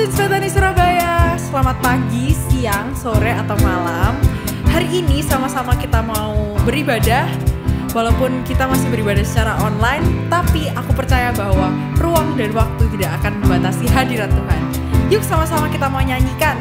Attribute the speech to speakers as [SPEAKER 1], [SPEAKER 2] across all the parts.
[SPEAKER 1] Tuts Bethany Surabaya, selamat pagi, siang, sore, atau malam. Hari ini sama-sama kita mau beribadah. Walaupun kita masih beribadah secara online, tapi aku percaya bahwa ruang dan waktu tidak akan membatasi hadirat Tuhan. Yuk sama-sama kita mau nyanyikan.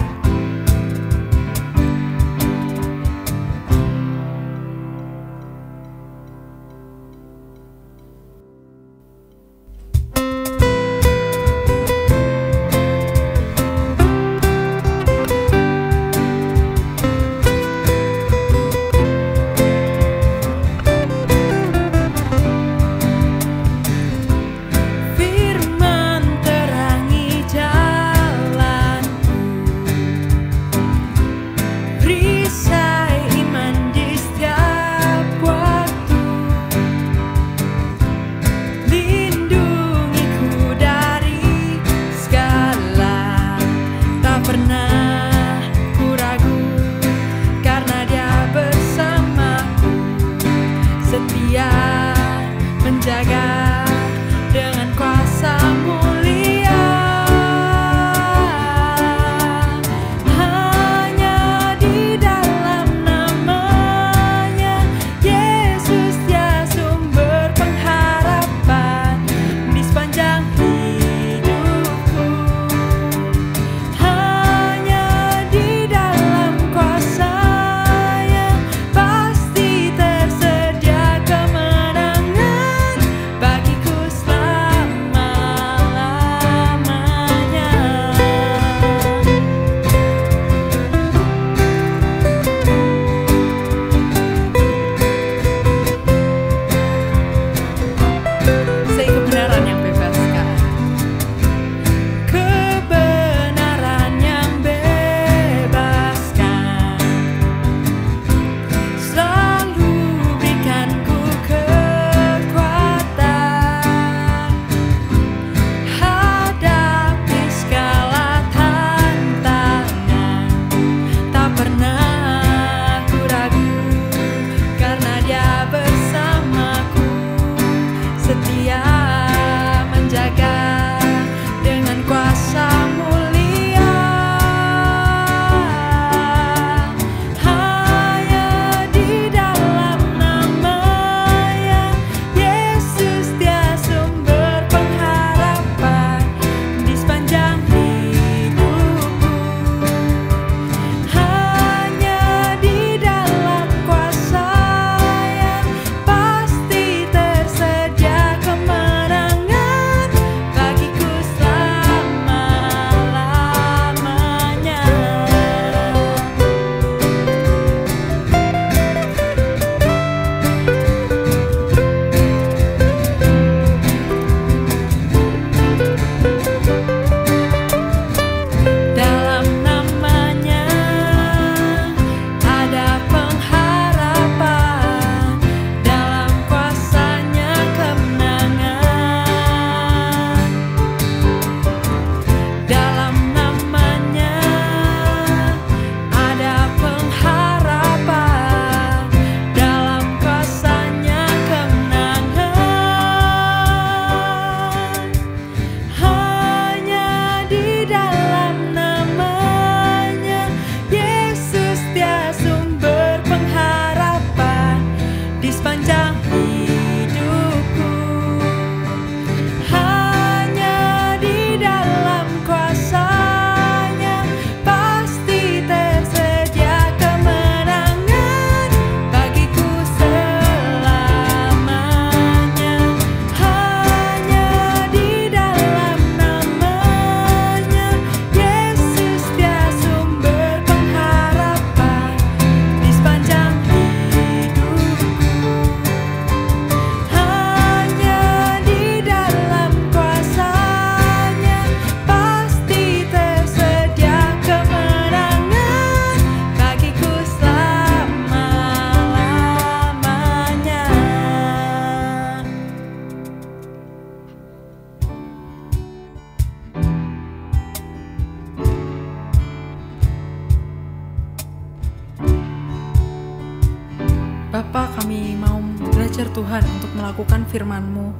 [SPEAKER 2] Bapa, kami mau belajar Tuhan untuk melakukan firman-Mu.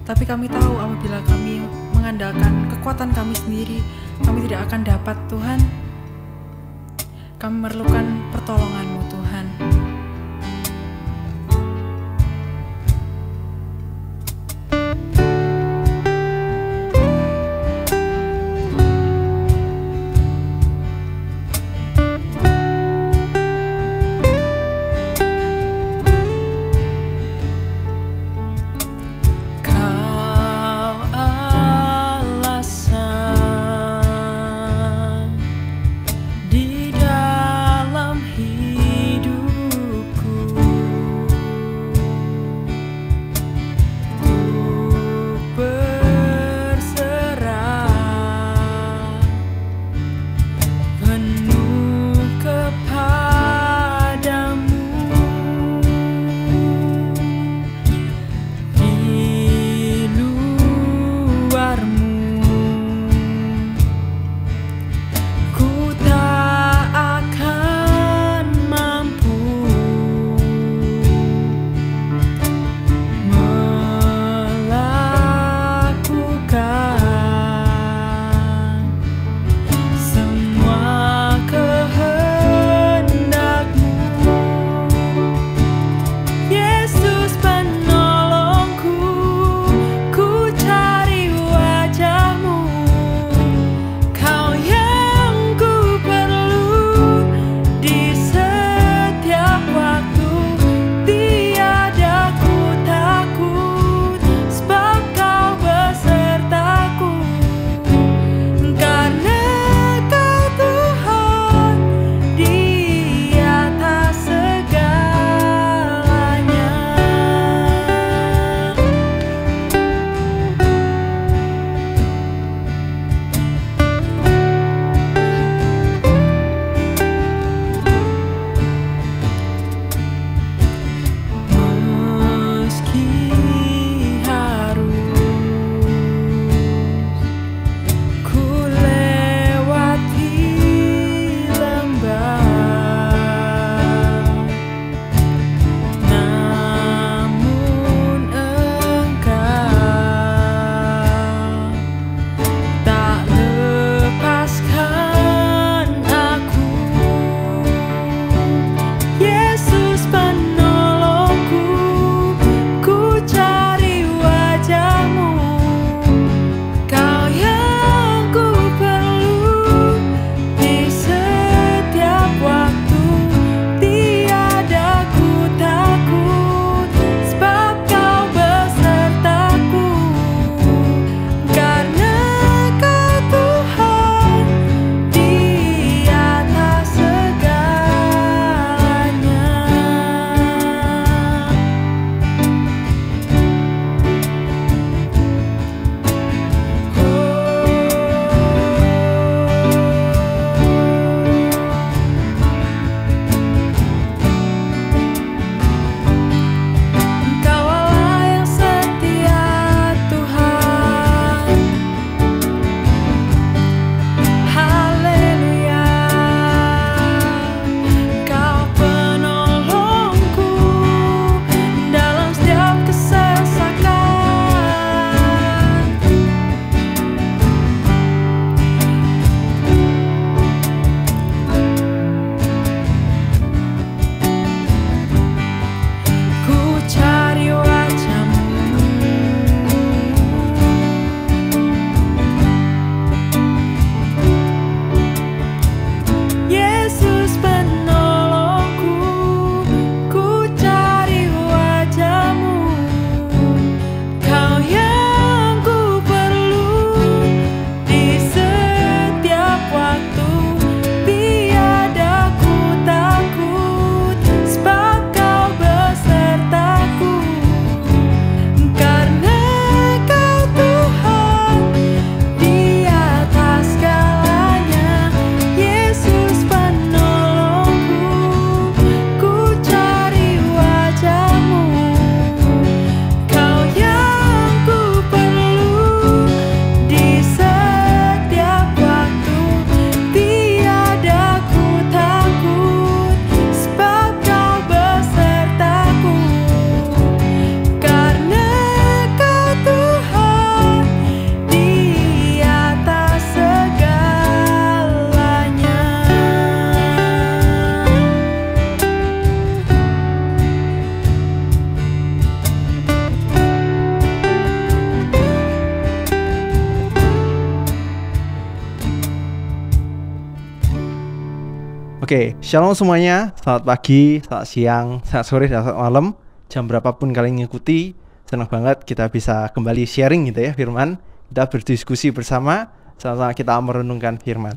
[SPEAKER 1] Tapi kami tahu apabila kami mengandalkan kekuatan kami sendiri, kami tidak akan dapat, Tuhan. Kami memerlukan pertolongan-Mu, Tuhan.
[SPEAKER 2] Di dalam hidup Oke, shalom semuanya. Selamat pagi, selamat siang, selamat sore, selamat malam. Jam berapapun kalian ngikuti, senang banget kita bisa kembali sharing gitu ya firman. Kita berdiskusi bersama, sama-sama kita merenungkan firman.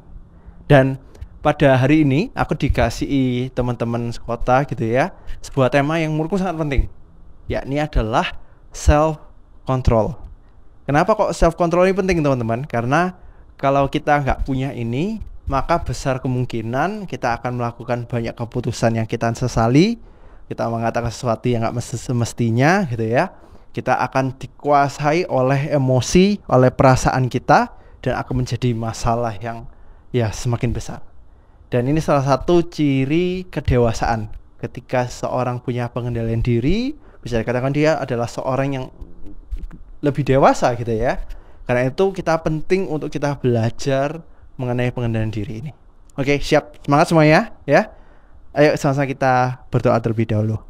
[SPEAKER 2] Dan pada hari ini aku dikasihi teman-teman sekota gitu ya, sebuah tema yang menurutku sangat penting, yakni adalah self control. Kenapa kok self control ini penting teman-teman? Karena kalau kita nggak punya ini, maka besar kemungkinan kita akan melakukan banyak keputusan yang kita sesali. Kita mengatakan sesuatu yang nggak semestinya gitu ya. Kita akan dikuasai oleh emosi, oleh perasaan kita, dan akan menjadi masalah yang ya semakin besar. Dan ini salah satu ciri kedewasaan. Ketika seorang punya pengendalian diri, bisa dikatakan dia adalah seorang yang lebih dewasa gitu ya. Karena itu kita penting untuk kita belajar mengenai pengendalian diri ini. Oke, siap? Semangat semuanya ya. Ayo sama-sama kita berdoa terlebih dahulu.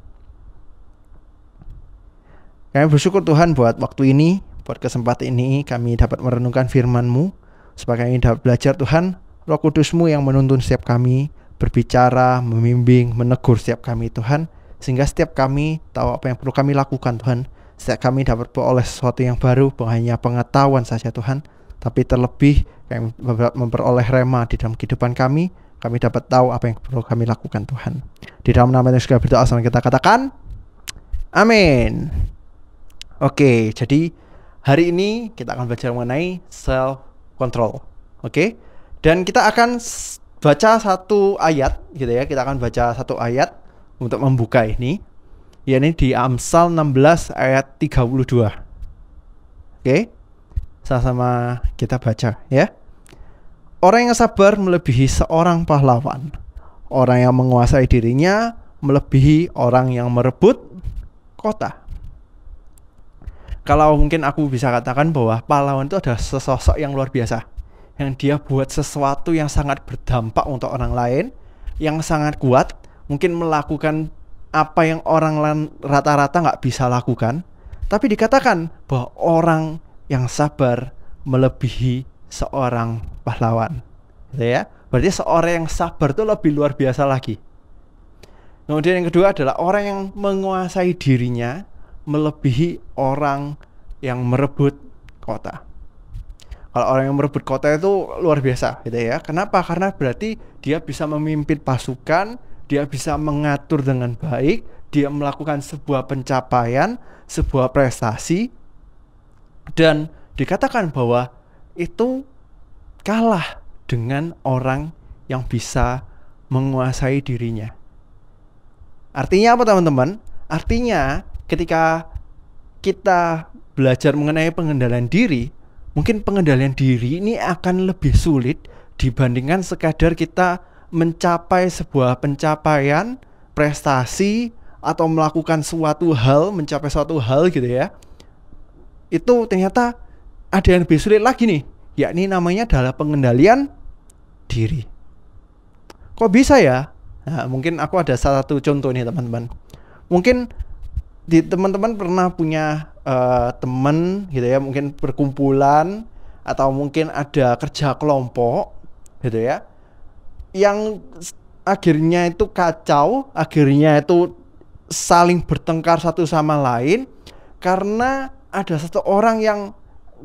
[SPEAKER 2] Kami bersyukur Tuhan buat waktu ini, buat kesempatan ini kami dapat merenungkan firman-Mu, supaya kami dapat belajar Tuhan, Roh Kudus-Mu yang menuntun setiap kami, berbicara, membimbing, menegur setiap kami Tuhan, sehingga setiap kami tahu apa yang perlu kami lakukan Tuhan. Setiap kami dapat beroleh sesuatu yang baru, bukan hanya pengetahuan saja Tuhan, tapi terlebih kami memperoleh rema di dalam kehidupan kami dapat tahu apa yang perlu kami lakukan Tuhan. Di dalam nama Yesus kami berdoa, sama kita katakan amin. Oke, jadi hari ini kita akan belajar mengenai self control. Oke, dan kita akan baca satu ayat gitu ya. Kita akan baca satu ayat untuk membuka ini, yakni di Amsal 16 ayat 32. Oke, sama-sama kita baca ya. Orang yang sabar melebihi seorang pahlawan. Orang yang menguasai dirinya melebihi orang yang merebut kota. Kalau mungkin aku bisa katakan bahwa pahlawan itu adalah sesosok yang luar biasa, yang dia buat sesuatu yang sangat berdampak untuk orang lain, yang sangat kuat, mungkin melakukan apa yang orang lain rata-rata nggak bisa lakukan. Tapi dikatakan bahwa orang yang sabar melebihi seorang pahlawan, gitu ya. Berarti seorang yang sabar itu lebih luar biasa lagi. Kemudian yang kedua adalah orang yang menguasai dirinya melebihi orang yang merebut kota. Kalau orang yang merebut kota itu luar biasa, gitu ya. Kenapa? Karena berarti dia bisa memimpin pasukan, dia bisa mengatur dengan baik, dia melakukan sebuah pencapaian, sebuah prestasi, dan dikatakan bahwa itu kalah dengan orang yang bisa menguasai dirinya. Artinya apa teman-teman? Artinya ketika kita belajar mengenai pengendalian diri, mungkin pengendalian diri ini akan lebih sulit dibandingkan sekadar kita mencapai sebuah pencapaian, prestasi, atau melakukan suatu hal, mencapai suatu hal gitu ya. Itu ternyata ada yang lebih sulit lagi nih, yakni namanya adalah pengendalian diri. Kok bisa ya? Nah, mungkin aku ada salah satu contoh nih teman-teman. Mungkin teman-teman pernah punya teman gitu ya, mungkin perkumpulan atau mungkin ada kerja kelompok gitu ya, yang akhirnya itu kacau, akhirnya itu saling bertengkar satu sama lain karena ada satu orang yang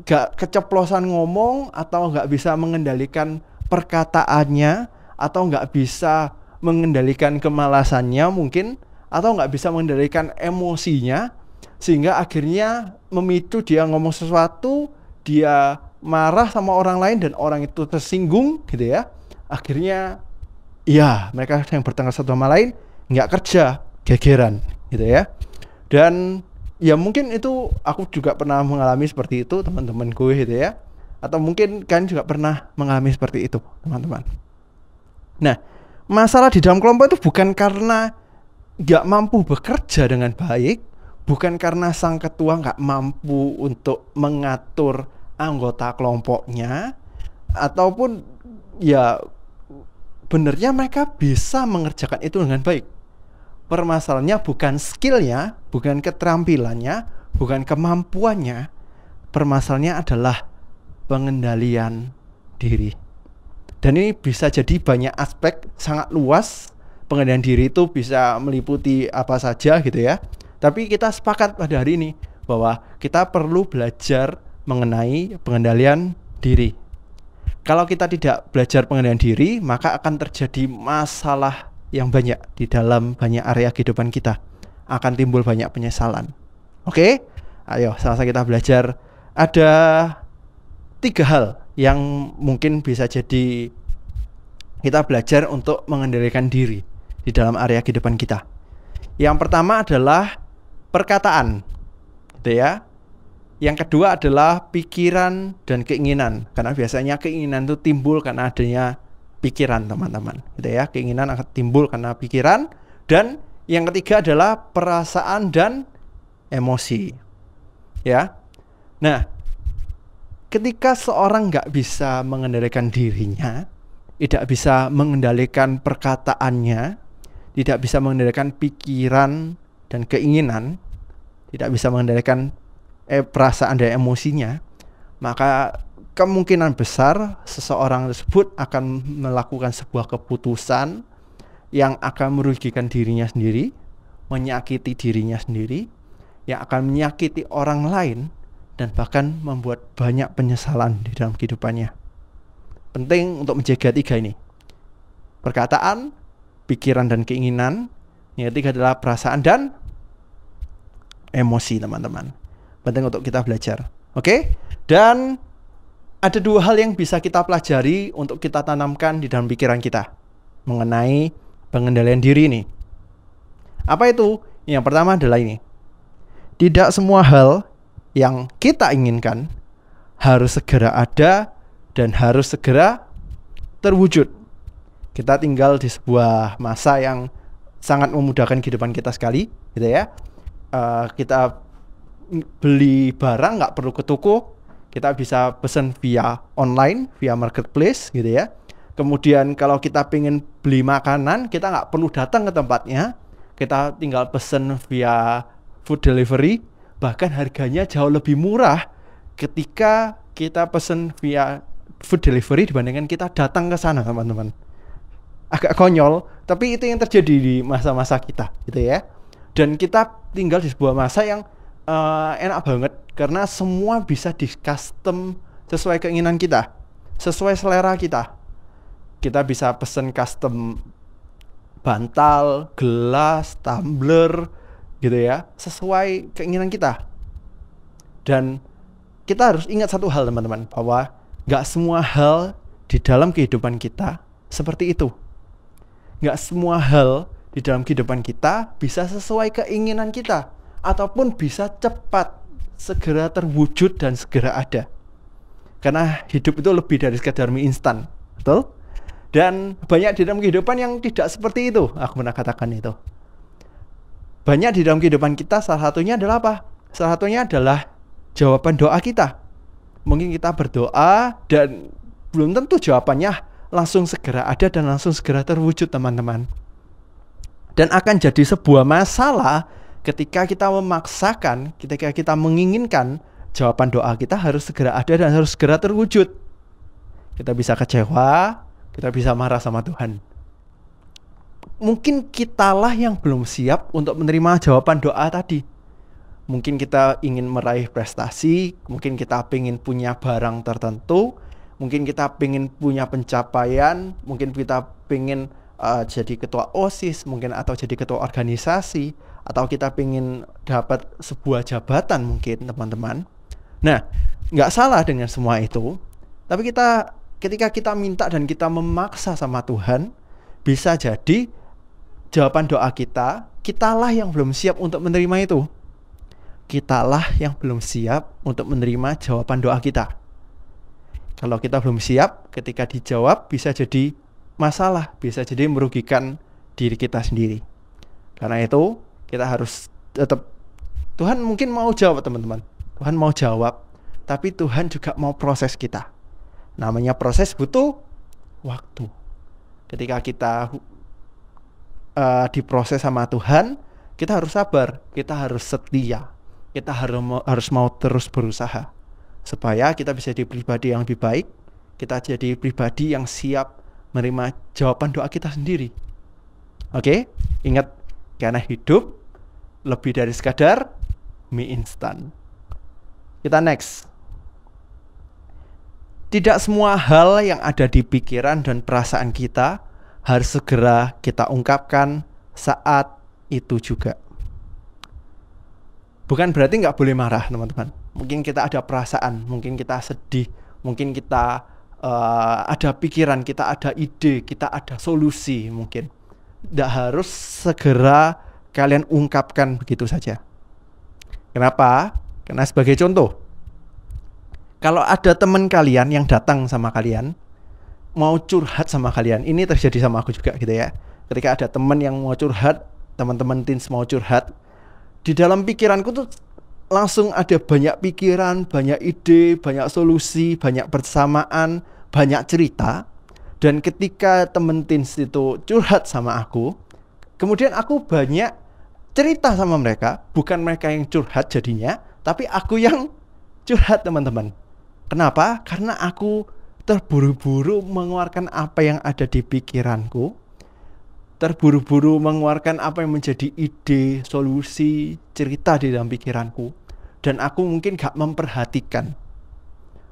[SPEAKER 2] gak keceplosan ngomong, atau gak bisa mengendalikan perkataannya, atau gak bisa mengendalikan kemalasannya mungkin, atau gak bisa mengendalikan emosinya, sehingga akhirnya memicu dia ngomong sesuatu, dia marah sama orang lain dan orang itu tersinggung gitu ya. Akhirnya ya mereka yang bertengkar satu sama lain nggak kerja, gegeran gitu ya. Dan ya mungkin itu aku juga pernah mengalami seperti itu teman-temanku gitu ya. Atau mungkin kalian juga pernah mengalami seperti itu teman-teman. Nah, masalah di dalam kelompok itu bukan karena nggak mampu bekerja dengan baik, bukan karena sang ketua nggak mampu untuk mengatur anggota kelompoknya, ataupun ya benernya mereka bisa mengerjakan itu dengan baik. Permasalahannya bukan skillnya, bukan keterampilannya, bukan kemampuannya. Permasalahannya adalah pengendalian diri. Dan ini bisa jadi banyak aspek, sangat luas. Pengendalian diri itu bisa meliputi apa saja gitu ya. Tapi kita sepakat pada hari ini bahwa kita perlu belajar mengenai pengendalian diri. Kalau kita tidak belajar pengendalian diri, maka akan terjadi masalah yang banyak di dalam banyak area kehidupan kita. Akan timbul banyak penyesalan. Oke? Ayo sama-sama kita belajar. Ada 3 hal yang mungkin bisa jadi kita belajar untuk mengendalikan diri di dalam area kehidupan kita. Yang pertama adalah perkataan, gitu ya. Yang kedua adalah pikiran dan keinginan, karena biasanya keinginan itu timbul karena adanya pikiran, teman-teman, gitu ya. Keinginan akan timbul karena pikiran. Dan yang ketiga adalah perasaan dan emosi, ya. Nah, ketika seorang nggak bisa mengendalikan dirinya, tidak bisa mengendalikan perkataannya, tidak bisa mengendalikan pikiran dan keinginan, tidak bisa mengendalikan perasaan dan emosinya, maka kemungkinan besar seseorang tersebut akan melakukan sebuah keputusan yang akan merugikan dirinya sendiri, menyakiti dirinya sendiri, yang akan menyakiti orang lain, dan bahkan membuat banyak penyesalan di dalam kehidupannya. Penting untuk menjaga 3 ini: perkataan, pikiran dan keinginan. Yang ketiga adalah perasaan dan emosi, teman-teman. Penting untuk kita belajar. Oke? Dan ada 2 hal yang bisa kita pelajari untuk kita tanamkan di dalam pikiran kita mengenai pengendalian diri ini. Apa itu? Yang pertama adalah ini: tidak semua hal yang kita inginkan harus segera ada dan harus segera terwujud. Kita tinggal di sebuah masa yang sangat memudahkan kehidupan kita sekali, gitu ya. Kita beli barang nggak perlu ke toko, kita bisa pesan via online, via marketplace, gitu ya. Kemudian kalau kita pengen beli makanan, kita nggak perlu datang ke tempatnya, kita tinggal pesan via food delivery, bahkan harganya jauh lebih murah ketika kita pesan via food delivery dibandingkan kita datang ke sana, teman-teman. Agak konyol, tapi itu yang terjadi di masa-masa kita, gitu ya. Dan kita tinggal di sebuah masa yang enak banget karena semua bisa di custom sesuai keinginan kita, sesuai selera kita. Kita bisa pesen custom bantal, gelas, tumbler, gitu ya, sesuai keinginan kita. Dan kita harus ingat satu hal, teman-teman, bahwa gak semua hal di dalam kehidupan kita seperti itu. Gak semua hal di dalam kehidupan kita bisa sesuai keinginan kita, ataupun bisa cepat, segera terwujud dan segera ada. Karena hidup itu lebih dari sekadar mie instan, betul? Dan banyak di dalam kehidupan yang tidak seperti itu. Aku pernah katakan itu. Banyak di dalam kehidupan kita, salah satunya adalah apa? Salah satunya adalah jawaban doa kita. Mungkin kita berdoa dan belum tentu jawabannya langsung segera ada dan langsung segera terwujud, teman-teman. Dan akan jadi sebuah masalah ketika kita memaksakan, ketika kita menginginkan jawaban doa kita harus segera ada dan harus segera terwujud. Kita bisa kecewa, kita bisa marah sama Tuhan. Mungkin kitalah yang belum siap untuk menerima jawaban doa tadi. Mungkin kita ingin meraih prestasi, mungkin kita ingin punya barang tertentu, mungkin kita ingin punya pencapaian, mungkin kita ingin jadi ketua OSIS, mungkin atau jadi ketua organisasi, atau kita ingin dapat sebuah jabatan mungkin, teman-teman. Nah, nggak salah dengan semua itu, tapi ketika kita minta dan kita memaksa sama Tuhan, bisa jadi jawaban doa kitalah yang belum siap untuk menerima itu. Kitalah yang belum siap untuk menerima jawaban doa kita. Kalau kita belum siap, ketika dijawab bisa jadi masalah, bisa jadi merugikan diri kita sendiri. Karena itu kita harus tetap, Tuhan mungkin mau jawab, teman-teman. Tuhan mau jawab, tapi Tuhan juga mau proses kita. Namanya proses butuh waktu. Ketika kita diproses sama Tuhan, kita harus sabar, kita harus setia, kita harus mau terus berusaha supaya kita bisa jadi pribadi yang lebih baik, kita jadi pribadi yang siap menerima jawaban doa kita sendiri. Oke? Ingat, karena hidup lebih dari sekadar mie instan. Kita next. Tidak semua hal yang ada di pikiran dan perasaan kita harus segera kita ungkapkan saat itu juga. Bukan berarti nggak boleh marah, teman-teman. Mungkin kita ada perasaan, mungkin kita sedih, mungkin kita ada pikiran, kita ada ide, kita ada solusi mungkin. Tidak harus segera kalian ungkapkan begitu saja. Kenapa? Karena sebagai contoh, kalau ada teman kalian yang datang sama kalian, mau curhat sama kalian, ini terjadi sama aku juga gitu ya. Ketika ada teman yang mau curhat, teman-teman teens mau curhat, di dalam pikiranku tuh langsung ada banyak pikiran, banyak ide, banyak solusi, banyak persamaan, banyak cerita. Dan ketika teman teens itu curhat sama aku, kemudian aku banyak cerita sama mereka, bukan mereka yang curhat jadinya, tapi aku yang curhat, teman-teman. Kenapa? Karena aku terburu-buru mengeluarkan apa yang ada di pikiranku, terburu-buru mengeluarkan apa yang menjadi ide, solusi, cerita di dalam pikiranku, dan aku mungkin gak memperhatikan.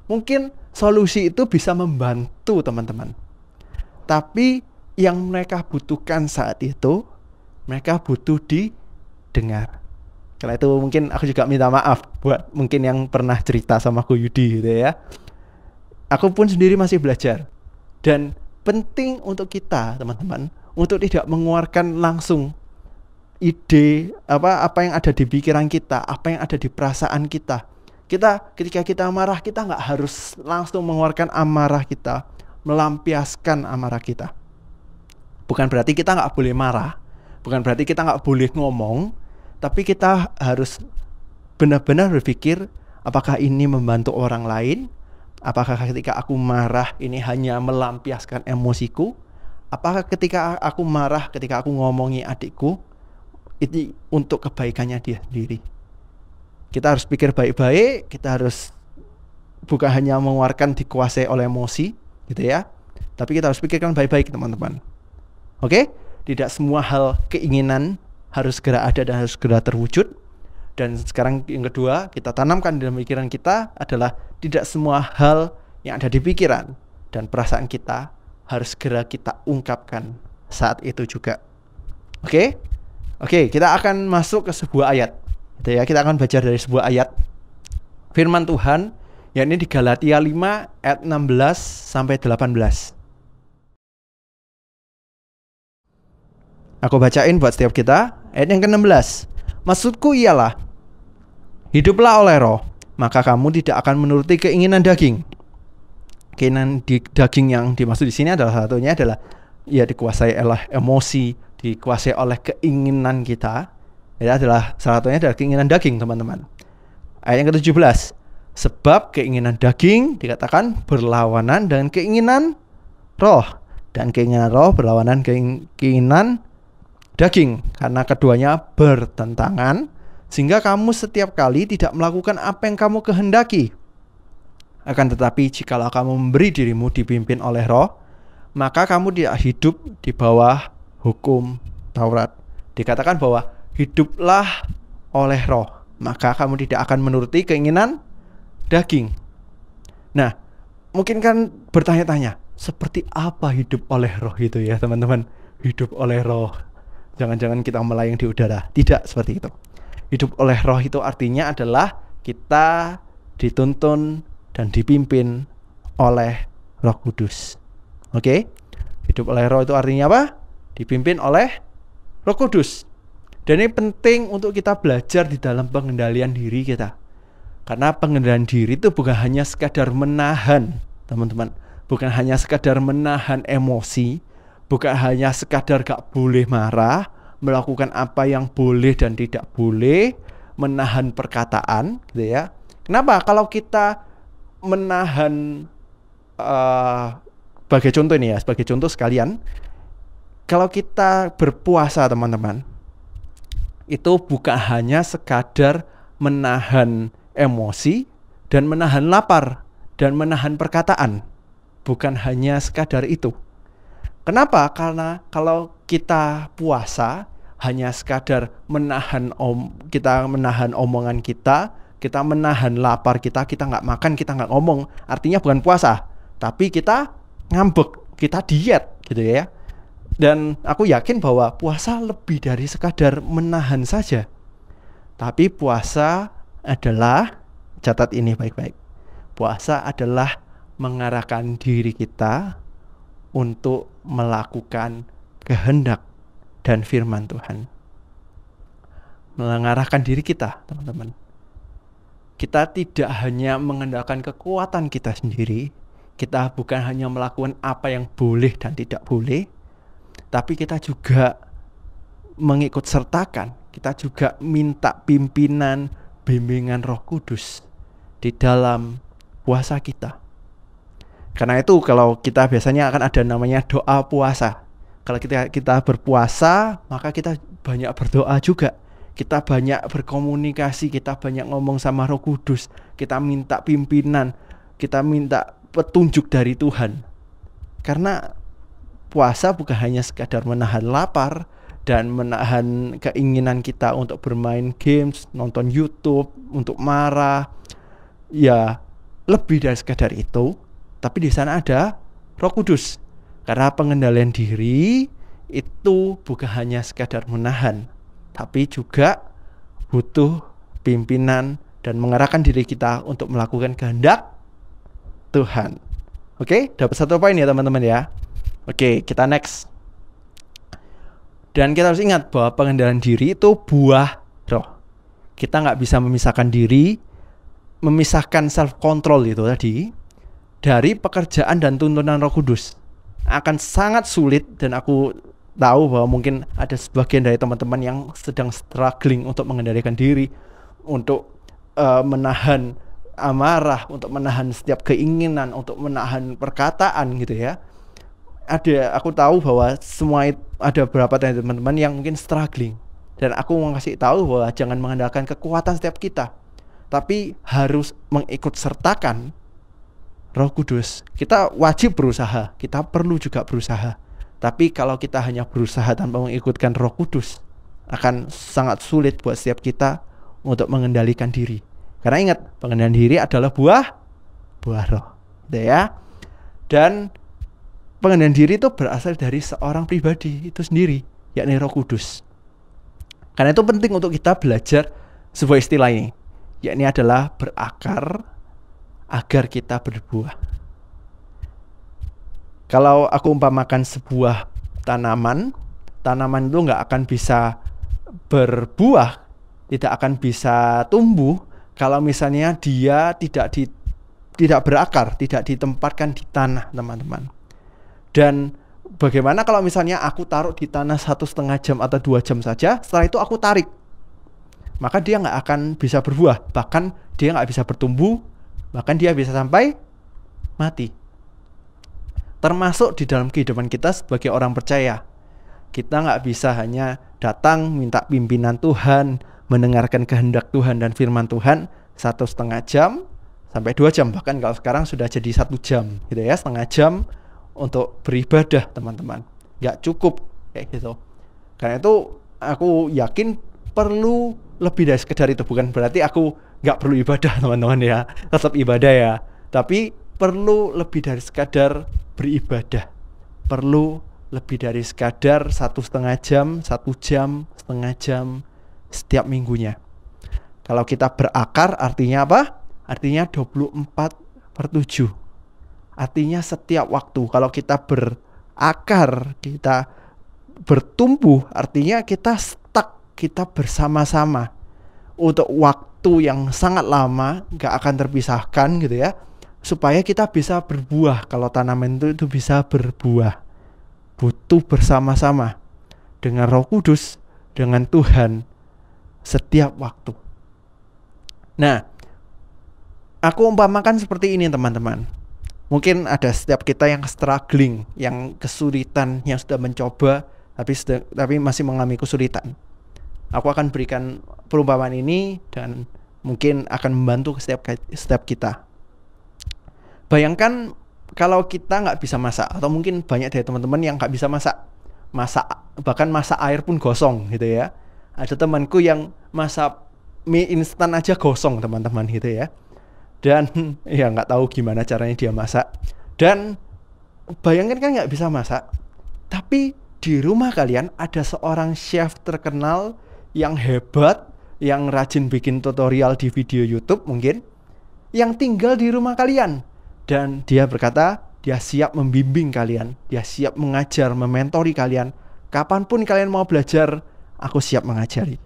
[SPEAKER 2] Mungkin solusi itu bisa membantu teman-teman, tapi yang mereka butuhkan saat itu, mereka butuh didengar. Karena itu mungkin aku juga minta maaf buat mungkin yang pernah cerita sama aku Yudi gitu ya. Aku pun sendiri masih belajar. Dan penting untuk kita, teman-teman, untuk tidak mengeluarkan langsung ide apa yang ada di pikiran kita, apa yang ada di perasaan kita. Ketika kita marah, kita nggak harus langsung mengeluarkan amarah kita, melampiaskan amarah kita. Bukan berarti kita nggak boleh marah, bukan berarti kita nggak boleh ngomong, tapi kita harus benar-benar berpikir, apakah ini membantu orang lain? Apakah ketika aku marah ini hanya melampiaskan emosiku? Apakah ketika aku marah, ketika aku ngomongi adikku, itu untuk kebaikannya dia sendiri? Kita harus pikir baik-baik, kita harus bukan hanya mengeluarkan dikuasai oleh emosi, gitu ya. Tapi kita harus pikirkan baik-baik, teman-teman. Oke? Tidak semua hal keinginan harus segera ada dan harus segera terwujud. Dan sekarang yang kedua, kita tanamkan dalam pikiran kita adalah tidak semua hal yang ada di pikiran dan perasaan kita harus segera kita ungkapkan saat itu juga. Oke, kita akan masuk ke sebuah ayat. Gitu ya, kita akan baca dari sebuah ayat firman Tuhan, yakni di Galatia 5 ayat 16 sampai 18. Aku bacain buat setiap kita. Ayat yang ke-16. Maksudku ialah, hiduplah oleh roh, maka kamu tidak akan menuruti keinginan daging. Keinginan daging yang dimaksud di sini adalah satunya adalah ya dikuasai oleh emosi, dikuasai oleh keinginan kita. Ya adalah salah satunya adalah keinginan daging, teman-teman. Ayat yang ke-17. Sebab keinginan daging dikatakan berlawanan dengan keinginan roh, dan keinginan roh berlawanan keinginan daging, karena keduanya bertentangan, sehingga kamu setiap kali tidak melakukan apa yang kamu kehendaki. Akan tetapi jikalau kamu memberi dirimu dipimpin oleh roh, maka kamu tidak hidup di bawah hukum Taurat. Dikatakan bahwa hiduplah oleh roh, maka kamu tidak akan menuruti keinginan daging. Nah, mungkin kan bertanya-tanya, seperti apa hidup oleh roh itu ya, teman-teman? Hidup oleh roh, jangan-jangan kita melayang di udara. Tidak seperti itu. Hidup oleh roh itu artinya adalah kita dituntun dan dipimpin oleh Roh Kudus. Oke? Hidup oleh roh itu artinya apa? Dipimpin oleh Roh Kudus. Dan ini penting untuk kita belajar di dalam pengendalian diri kita. Karena pengendalian diri itu bukan hanya sekadar menahan, teman-teman. Bukan hanya sekadar menahan emosi, bukan hanya sekadar gak boleh marah, melakukan apa yang boleh dan tidak boleh, menahan perkataan, gitu ya. Kenapa? Kalau kita menahan, sebagai contoh ini ya, sebagai contoh sekalian, kalau kita berpuasa, teman-teman, itu bukan hanya sekadar menahan emosi dan menahan lapar dan menahan perkataan. bukan hanya sekadar itu. Kenapa? Karena kalau kita puasa hanya sekadar kita menahan omongan kita menahan lapar kita nggak makan, kita nggak ngomong, artinya bukan puasa, tapi kita ngambek, kita diet gitu ya. Dan aku yakin bahwa puasa lebih dari sekadar menahan saja. Tapi puasa adalah, catat ini baik-baik, puasa adalah mengarahkan diri kita untuk melakukan kehendak dan firman Tuhan. Mengarahkan diri kita, teman-teman. Kita tidak hanya mengandalkan kekuatan kita sendiri, kita bukan hanya melakukan apa yang boleh dan tidak boleh, tapi kita juga mengikut sertakan, kita juga minta pimpinan, bimbingan Roh Kudus di dalam puasa kita. Karena itu kalau kita biasanya akan ada namanya doa puasa. Kalau kita berpuasa, maka kita banyak berdoa juga. Kita banyak berkomunikasi, kita banyak ngomong sama Roh Kudus. Kita minta pimpinan, kita minta petunjuk dari Tuhan. Karena puasa bukan hanya sekadar menahan lapar dan menahan keinginan kita untuk bermain games, nonton YouTube, untuk marah. Ya, lebih dari sekadar itu. Tapi di sana ada Roh Kudus. Karena pengendalian diri itu bukan hanya sekadar menahan, tapi juga butuh pimpinan dan mengarahkan diri kita untuk melakukan kehendak Tuhan. Oke, dapat satu poin ya teman-teman ya. Oke, kita next. Dan kita harus ingat bahwa pengendalian diri itu buah roh. Kita nggak bisa memisahkan diri, memisahkan self-control itu tadi, dari pekerjaan dan tuntunan Roh Kudus. Akan sangat sulit, dan aku tahu bahwa mungkin ada sebagian dari teman-teman yang sedang struggling untuk mengendalikan diri, untuk menahan amarah, untuk menahan setiap keinginan, untuk menahan perkataan gitu ya. Aku tahu bahwa ada beberapa dari teman-teman yang mungkin struggling, dan aku mau kasih tahu bahwa jangan mengandalkan kekuatan setiap kita, tapi harus mengikut sertakan Roh Kudus. Kita wajib berusaha, kita perlu juga berusaha. Tapi kalau kita hanya berusaha tanpa mengikutkan Roh Kudus, akan sangat sulit buat setiap kita untuk mengendalikan diri. Karena ingat, pengendalian diri adalah buah roh, gitu ya. Dan pengendalian diri itu berasal dari seorang pribadi itu sendiri, yakni Roh Kudus. Karena itu penting untuk kita belajar sebuah istilah ini, yakni adalah berakar agar kita berbuah. Kalau aku umpamakan sebuah tanaman itu nggak akan bisa berbuah, tidak akan bisa tumbuh kalau misalnya dia tidak berakar, tidak ditempatkan di tanah, teman-teman. Dan bagaimana kalau misalnya aku taruh di tanah 1,5 jam atau 2 jam saja, setelah itu aku tarik, maka dia nggak akan bisa berbuah, bahkan dia nggak bisa bertumbuh, bahkan dia bisa sampai mati. Termasuk di dalam kehidupan kita sebagai orang percaya. Kita nggak bisa hanya datang minta pimpinan Tuhan, mendengarkan kehendak Tuhan dan firman Tuhan 1,5 jam sampai 2 jam. Bahkan kalau sekarang sudah jadi 1 jam gitu ya, 1/2 jam untuk beribadah, teman-teman. Nggak cukup kayak gitu. Karena itu aku yakin perlu lebih dari sekedar itu. Bukan berarti aku nggak perlu ibadah, teman-teman ya, tetap ibadah ya, tapi perlu lebih dari sekadar beribadah, perlu lebih dari sekadar 1,5 jam, 1 jam, 1/2 jam setiap minggunya. Kalau kita berakar artinya apa? Artinya 24/7, artinya setiap waktu. Kalau kita berakar, kita bertumbuh, artinya kita stuck, kita bersama-sama untuk waktu yang sangat lama, gak akan terpisahkan gitu ya, supaya kita bisa berbuah. Kalau tanaman itu bisa berbuah, butuh bersama-sama dengan Roh Kudus, dengan Tuhan setiap waktu. Nah, aku umpamakan seperti ini, teman-teman. Mungkin ada setiap kita yang struggling, yang kesulitan, yang sudah mencoba tapi masih mengalami kesulitan. Aku akan berikan perumpamaan ini dan mungkin akan membantu setiap kita. Bayangkan kalau kita nggak bisa masak, atau mungkin banyak dari teman-teman yang nggak bisa masak, bahkan masak air pun gosong gitu ya. Ada temanku yang masak mie instan aja gosong teman-teman gitu ya. Dan ya nggak tahu gimana caranya dia masak. Dan bayangkan kan nggak bisa masak, tapi di rumah kalian ada seorang chef terkenal yang hebat, yang rajin bikin tutorial di video YouTube mungkin, yang tinggal di rumah kalian. Dan dia berkata, dia siap membimbing kalian, dia siap mengajar, mementori kalian. Kapanpun kalian mau belajar, aku siap mengajari.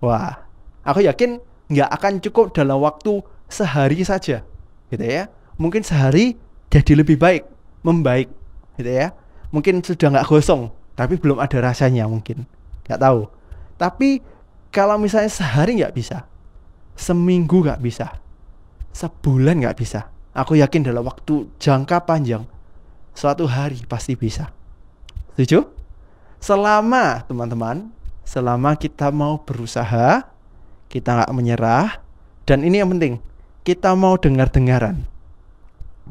[SPEAKER 2] Wah, aku yakin nggak akan cukup dalam waktu sehari saja, gitu ya. Mungkin sehari jadi lebih baik, membaik, gitu ya. Mungkin sudah nggak gosong, tapi belum ada rasanya mungkin, nggak tahu. Tapi kalau misalnya sehari nggak bisa, seminggu nggak bisa, sebulan nggak bisa, aku yakin dalam waktu jangka panjang, suatu hari pasti bisa. Setuju? Selama teman-teman, selama kita mau berusaha, kita nggak menyerah, dan ini yang penting, kita mau dengar-dengaran.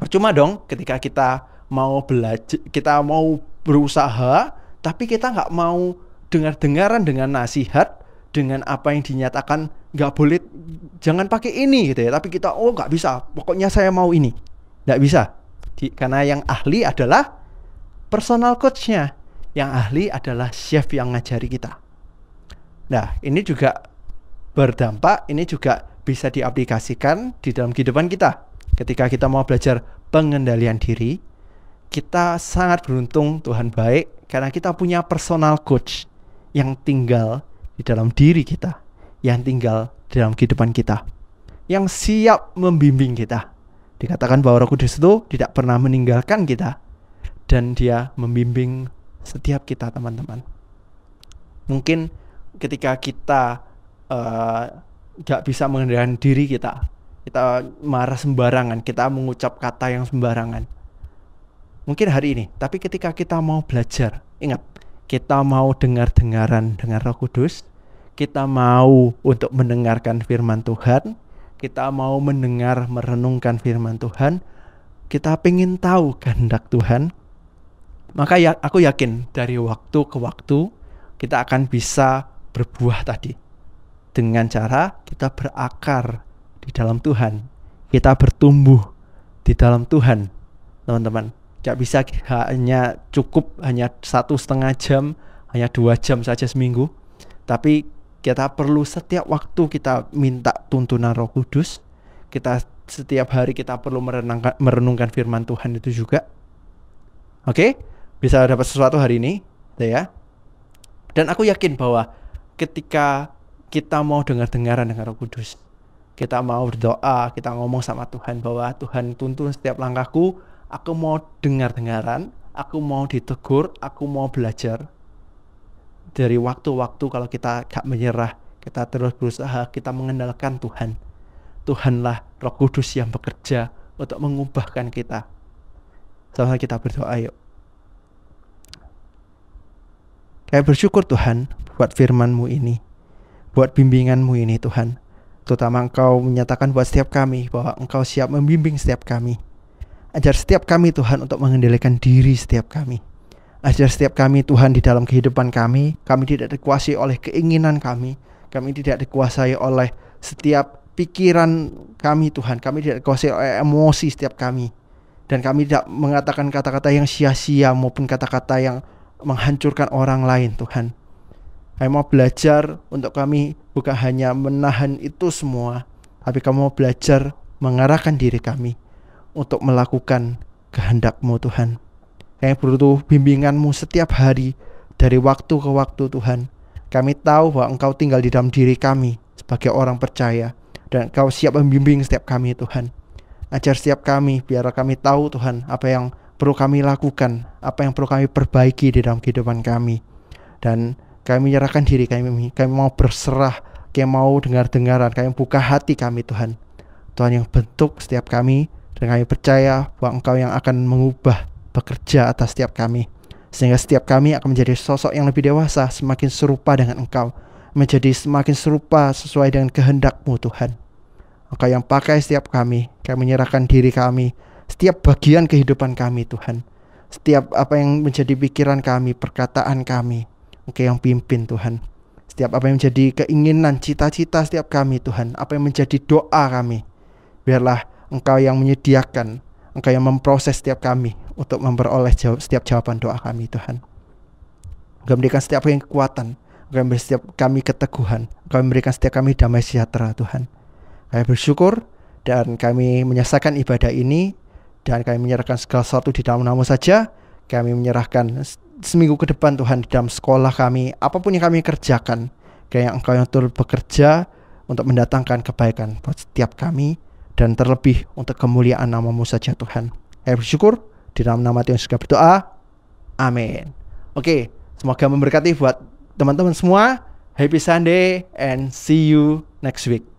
[SPEAKER 2] Percuma dong ketika kita mau belajar, kita mau berusaha, tapi kita nggak mau dengar-dengaran dengan nasihat, dengan apa yang dinyatakan nggak boleh, jangan pakai ini gitu ya. Tapi kita nggak bisa, pokoknya saya mau ini, nggak bisa. Karena yang ahli adalah personal coach-nya, yang ahli adalah chef yang ngajari kita. Nah, ini juga berdampak, ini juga bisa diaplikasikan di dalam kehidupan kita. Ketika kita mau belajar pengendalian diri, kita sangat beruntung, Tuhan baik, karena kita punya personal coach yang tinggal di dalam diri kita, yang tinggal di dalam kehidupan kita, yang siap membimbing kita. Dikatakan bahwa Roh Kudus itu tidak pernah meninggalkan kita, dan dia membimbing setiap kita, teman-teman. Mungkin ketika kita gak bisa mengendalikan diri kita marah sembarangan, kita mengucap kata yang sembarangan. Mungkin hari ini, tapi ketika kita mau belajar, ingat, kita mau dengar-dengaran dengan Roh Kudus, kita mau untuk mendengarkan firman Tuhan, kita mau mendengar, merenungkan firman Tuhan, kita pengen tahu kehendak Tuhan, maka aku yakin dari waktu ke waktu kita akan bisa berbuah tadi. Dengan cara kita berakar di dalam Tuhan, kita bertumbuh di dalam Tuhan, teman-teman. Gak bisa hanya cukup hanya 1,5 jam, hanya 2 jam saja seminggu, tapi kita perlu setiap waktu kita minta tuntunan Roh Kudus. Kita setiap hari kita perlu merenungkan firman Tuhan itu juga. Oke? Bisa dapat sesuatu hari ini, ya. Dan aku yakin bahwa ketika kita mau dengar-dengaran dengan Roh Kudus, kita mau berdoa, kita ngomong sama Tuhan bahwa Tuhan tuntun setiap langkahku, aku mau dengar-dengaran, aku mau ditegur, aku mau belajar. Dari waktu-waktu kalau kita gak menyerah, kita terus berusaha, kita mengandalkan Tuhan. Tuhanlah Roh Kudus yang bekerja untuk mengubahkan kita. Sama kita berdoa yuk. Kayak bersyukur Tuhan buat firman-Mu ini, buat bimbingan-Mu ini Tuhan. Terutama Engkau menyatakan buat setiap kami bahwa Engkau siap membimbing setiap kami. Ajar setiap kami Tuhan untuk mengendalikan diri setiap kami. Ajar setiap kami Tuhan di dalam kehidupan kami tidak dikuasai oleh keinginan kami tidak dikuasai oleh setiap pikiran kami Tuhan, kami tidak dikuasai oleh emosi setiap kami. Dan kami tidak mengatakan kata-kata yang sia-sia maupun kata-kata yang menghancurkan orang lain Tuhan. Kami mau belajar untuk kami bukan hanya menahan itu semua, tapi kami mau belajar mengarahkan diri kami untuk melakukan kehendak-Mu Tuhan. Kami butuh bimbingan-Mu setiap hari dari waktu ke waktu Tuhan. Kami tahu bahwa Engkau tinggal di dalam diri kami sebagai orang percaya, dan Engkau siap membimbing setiap kami Tuhan. Ajar setiap kami biar kami tahu Tuhan apa yang perlu kami lakukan, apa yang perlu kami perbaiki di dalam kehidupan kami. Dan kami menyerahkan diri kami mau berserah, kami mau dengar-dengaran, kami buka hati kami Tuhan. Tuhan yang bentuk setiap kami, dan kami percaya bahwa Engkau yang akan mengubah, bekerja atas setiap kami, sehingga setiap kami akan menjadi sosok yang lebih dewasa, semakin serupa dengan Engkau, menjadi semakin serupa sesuai dengan kehendak-Mu Tuhan. Engkau yang pakai setiap kami menyerahkan diri kami setiap bagian kehidupan kami Tuhan. Setiap apa yang menjadi pikiran kami, perkataan kami, Engkau yang pimpin Tuhan. Setiap apa yang menjadi keinginan, cita-cita setiap kami Tuhan, apa yang menjadi doa kami, biarlah Engkau yang menyediakan, Engkau yang memproses setiap kami untuk memperoleh setiap jawaban doa kami Tuhan. Engkau memberikan setiap yang kekuatan, Engkau memberikan setiap kami keteguhan, Engkau memberikan setiap kami damai sejahtera Tuhan. Kami bersyukur dan kami menyelesaikan ibadah ini, dan kami menyerahkan segala sesuatu di dalam nama-Mu saja. Kami menyerahkan seminggu ke depan Tuhan di dalam sekolah kami, apapun yang kami kerjakan, kayak Engkau yang turut bekerja untuk mendatangkan kebaikan buat setiap kami, dan terlebih untuk kemuliaan nama-Mu saja Tuhan. Kami bersyukur di dalam nama Tuhan segala berdoa. Amin. Oke, semoga memberkati buat teman-teman semua. Happy Sunday and see you next week.